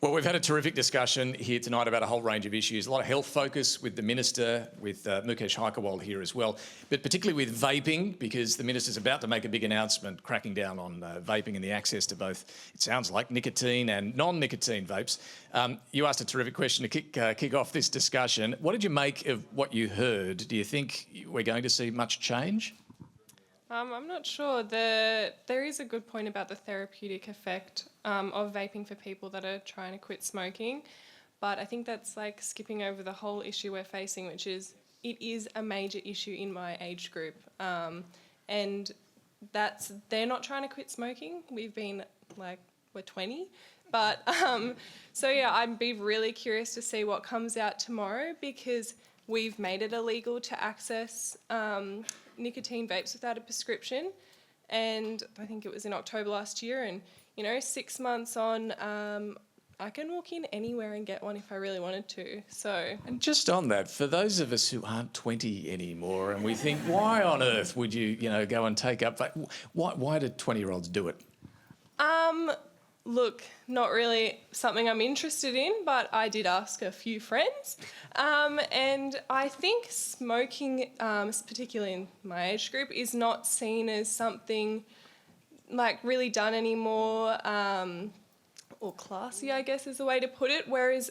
Well, we've had a terrific discussion here tonight about a whole range of issues. A lot of health focus with the Minister, with Mukesh Haikerwal here as well, but particularly with vaping, because the Minister's about to make a big announcement cracking down on vaping and the access to both, it sounds like, nicotine and non-nicotine vapes. You asked a terrific question to kick off this discussion. What did you make of what you heard? Do you think we're going to see much change? I'm not sure. There is a good point about the therapeutic effect of vaping for people that are trying to quit smoking, but I think that's like skipping over the whole issue we're facing, which is it is a major issue in my age group, and they're not trying to quit smoking. We've been we're 20, but so yeah, I'd be really curious to see what comes out tomorrow, because we've made it illegal to access nicotine vapes without a prescription, and I think it was in October last year, and 6 months on, I can walk in anywhere and get one if I really wanted to. So, and just on that, for those of us who aren't 20 anymore, and we think, why on earth would you go and take up vape? Why do 20-year-olds do it? Look, not really something I'm interested in, but I did ask a few friends, and I think smoking, particularly in my age group, is not seen as something really done anymore, or classy, I guess is the way to put it, whereas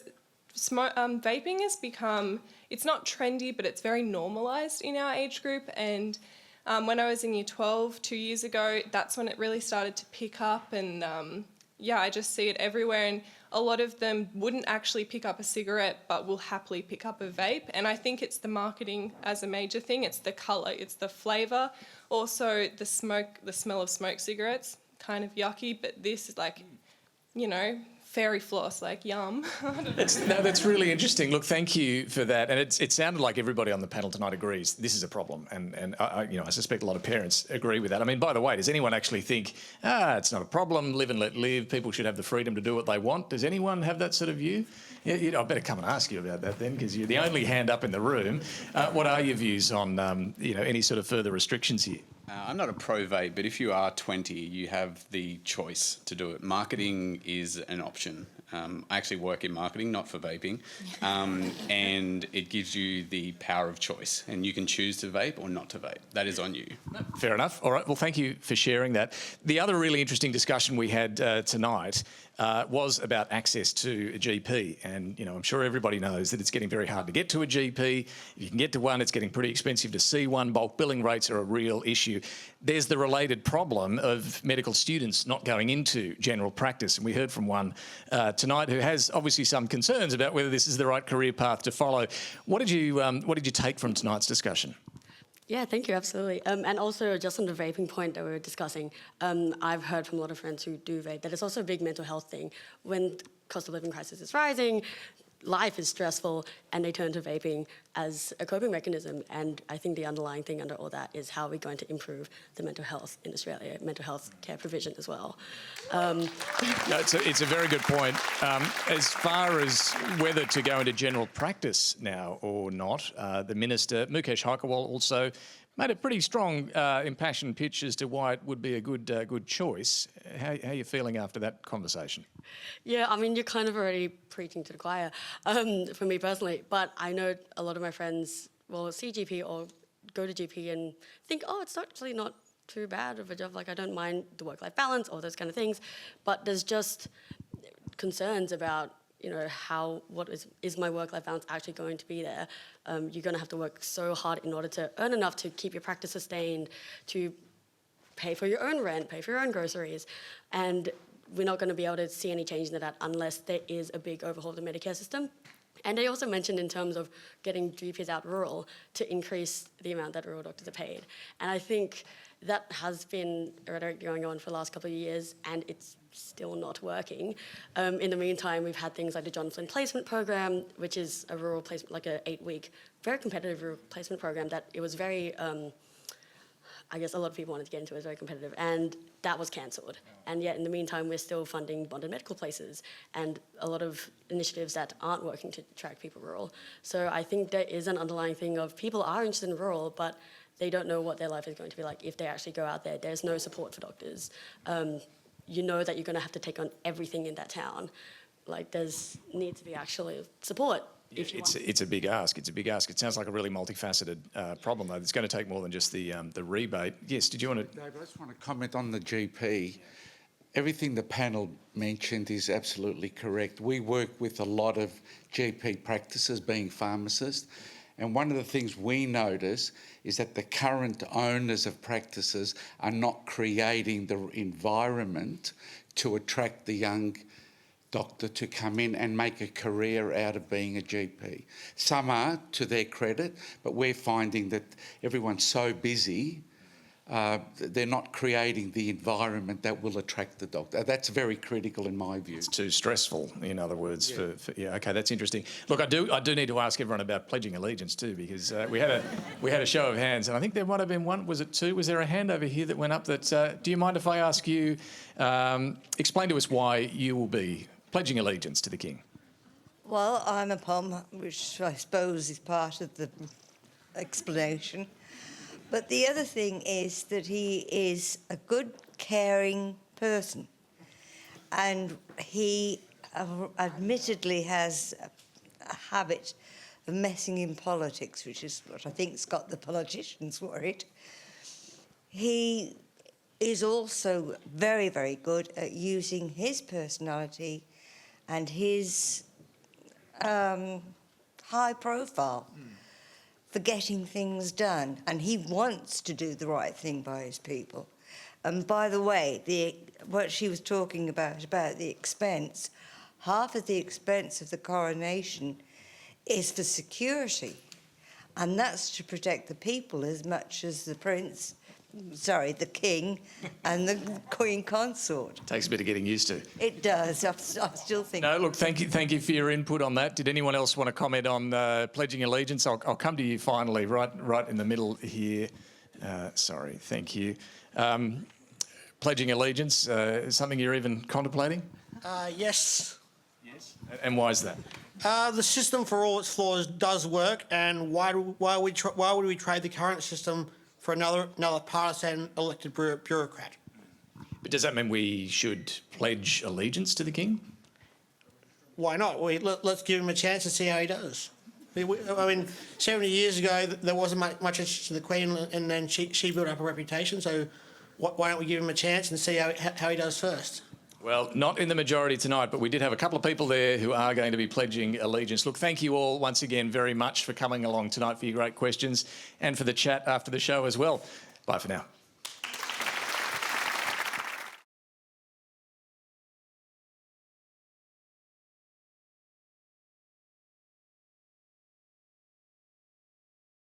vaping has become, it's not trendy, but it's very normalised in our age group, and when I was in year 12 2 years ago, that's when it really started to pick up, and yeah, I just see it everywhere, and a lot of them wouldn't actually pick up a cigarette but will happily pick up a vape, and I think it's the marketing as a major thing. It's the colour, it's the flavour, also the smell of smoked cigarettes, kind of yucky, but this is fairy floss, yum. That's really interesting. Look, thank you for that. And it sounded like everybody on the panel tonight agrees this is a problem. And I suspect a lot of parents agree with that. I mean, by the way, does anyone actually think, it's not a problem, live and let live, people should have the freedom to do what they want? Does anyone have that sort of view? Yeah, I better come and ask you about that then, because you're the only hand up in the room. What are your views on, any sort of further restrictions here? I'm not a pro-vape, but if you are 20, you have the choice to do it. Marketing is an option. I actually work in marketing, not for vaping, and it gives you the power of choice, and you can choose to vape or not to vape. That is on you. Fair enough. All right, well, thank you for sharing that. The other really interesting discussion we had tonight was about access to a GP, and I'm sure everybody knows that it's getting very hard to get to a GP. If you can get to one, it's getting pretty expensive to see one. Bulk billing rates are a real issue. There's the related problem of medical students not going into general practice, and we heard from one tonight who has obviously some concerns about whether this is the right career path to follow. What did you take from tonight's discussion? Yeah, thank you, absolutely. And also, just on the vaping point that we were discussing, I've heard from a lot of friends who do vape that it's also a big mental health thing. When the cost of living crisis is rising, life is stressful, and they turn to vaping as a coping mechanism. And I think the underlying thing under all that is how we're going to improve the mental health in Australia, mental health care provision as well. No, it's a very good point. As far as whether to go into general practice now or not, the Minister, Mukesh Haikerwal, also made a pretty strong, impassioned pitch as to why it would be a good choice. How are you feeling after that conversation? Yeah, I mean, you're kind of already preaching to the choir, for me personally. But I know a lot of my friends will see GP or go to GP and think, it's actually not too bad of a job. I don't mind the work-life balance or those kind of things. But there's just concerns about what is my work-life balance actually going to be there? You're going to have to work so hard in order to earn enough to keep your practice sustained, to pay for your own rent, pay for your own groceries, and we're not going to be able to see any change in that unless there is a big overhaul of the Medicare system. And they also mentioned in terms of getting GPs out rural to increase the amount that rural doctors are paid. And I think that has been a rhetoric going on for the last couple of years, and it's still not working. In the meantime, we've had things like the John Flynn Placement Program, which is a rural placement, like an 8-week, very competitive rural placement program that it was very, I guess a lot of people wanted to get into it, was very competitive, and that was cancelled. And yet in the meantime, we're still funding bonded medical places and a lot of initiatives that aren't working to attract people rural. So I think there is an underlying thing of people are interested in rural, but they don't know what their life is going to be like if they actually go out there. There's no support for doctors. You know that you're going to have to take on everything in that town. like there's need to be actually support. If you want. It's a big ask. It's a big ask. It sounds like a really multifaceted problem, though. It's going to take more than just the rebate. Yes, did you want to? David, I just want to comment on the GP. Everything the panel mentioned is absolutely correct. We work with a lot of GP practices, being pharmacists, and one of the things we notice is that the current owners of practices are not creating the environment to attract the young doctor to come in and make a career out of being a GP. Some are, to their credit, but we're finding that everyone's so busy, they're not creating the environment that will attract the doctor. That's very critical in my view. It's too stressful, in other words. Yeah. Okay, that's interesting. Look, I do need to ask everyone about pledging allegiance too, because we had a show of hands, and I think there might have been one. Was it two? Was there a hand over here that went up? That do you mind if I ask you explain to us why you will be pledging allegiance to the King? Well, I'm a POM, which I suppose is part of the explanation. But the other thing is that he is a good, caring person. And he admittedly has a habit of messing in politics, which is what I think's got the politicians worried. He is also very, very good at using his personality and his high profile for getting things done, and he wants to do the right thing by his people. And by the way, what she was talking about the expense, half of the expense of the coronation is for security, and that's to protect the people as much as the king and the queen consort. Takes a bit of getting used to. It does. I still think. No, look, thank you for your input on that. Did anyone else want to comment on pledging allegiance? I'll come to you finally, right in the middle here. Sorry, thank you. Pledging allegiance, is something you're even contemplating? Yes. Yes. And why is that? The system, for all its flaws, does work, and why would we trade the current system for another partisan elected bureaucrat? But does that mean we should pledge allegiance to the King? Why not? Let's give him a chance and see how he does. I mean, 70 years ago, there wasn't much interest in the Queen, and then she built up a reputation, so why don't we give him a chance and see how he does first? Well, not in the majority tonight, but we did have a couple of people there who are going to be pledging allegiance. Look, thank you all once again very much for coming along tonight, for your great questions, and for the chat after the show as well. Bye for now.